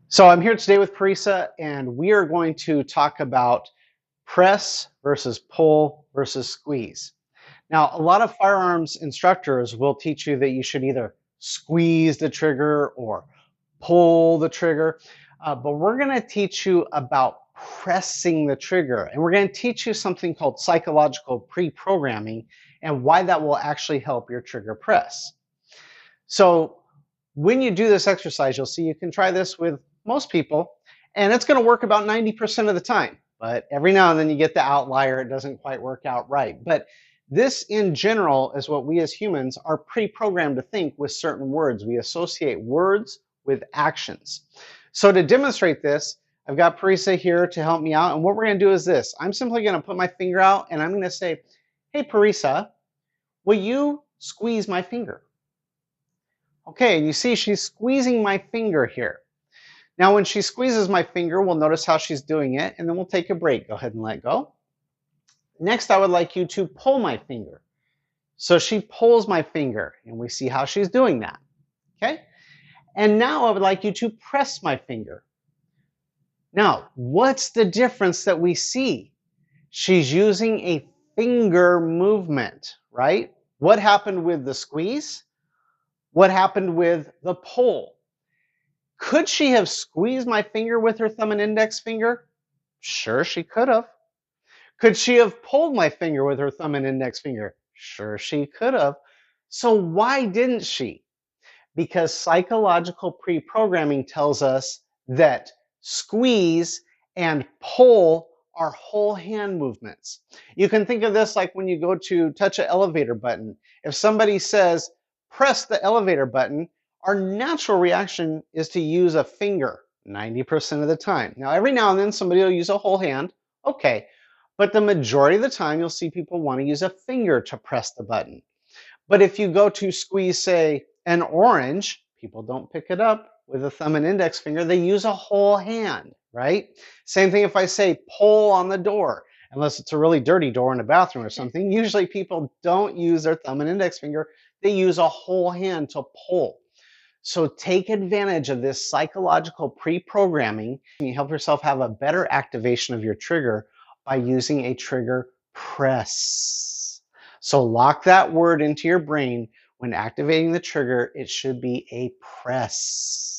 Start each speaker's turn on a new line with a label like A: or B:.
A: So I'm here today with Parisa, and we are going to talk about press versus pull versus squeeze. Now, a lot of firearms instructors will teach you that you should either squeeze the trigger or pull the trigger, but we're going to teach you about pressing the trigger, and we're going to teach you something called psychological pre-programming and why that will actually help your trigger press. So when you do this exercise, you'll see you can try this with most people, and it's going to work about 90% of the time. But every now and then you get the outlier, it doesn't quite work out right. But this, in general, is what we as humans are pre-programmed to think with certain words. We associate words with actions. So to demonstrate this, I've got Parisa here to help me out. And what we're going to do is this. I'm simply going to put my finger out and I'm going to say, hey, Parisa, will you squeeze my finger? Okay, and you see she's squeezing my finger here. Now when she squeezes my finger, we'll notice how she's doing it, and then we'll take a break. Go ahead and let go. Next, I would like you to pull my finger. So she pulls my finger, and we see how she's doing that. Okay? And now I would like you to press my finger. Now, what's the difference that we see? She's using a finger movement, right? What happened with the squeeze? What happened with the pull? Could she have squeezed my finger with her thumb and index finger? Sure, she could have. Could she have pulled my finger with her thumb and index finger? Sure, she could have. So why didn't she? Because psychological pre-programming tells us that squeeze and pull are whole hand movements. You can think of this like when you go to touch an elevator button. If somebody says, press the elevator button, our natural reaction is to use a finger 90% of the time. Now, every now and then somebody will use a whole hand. Okay. But the majority of the time, you'll see people want to use a finger to press the button. But if you go to squeeze, say, an orange, people don't pick it up with a thumb and index finger. They use a whole hand, right? Same thing if I say pull on the door, unless it's a really dirty door in a bathroom or something. Usually people don't use their thumb and index finger. They use a whole hand to pull. So take advantage of this psychological pre-programming and you help yourself have a better activation of your trigger by using a trigger press. So lock that word into your brain. When activating the trigger, it should be a press.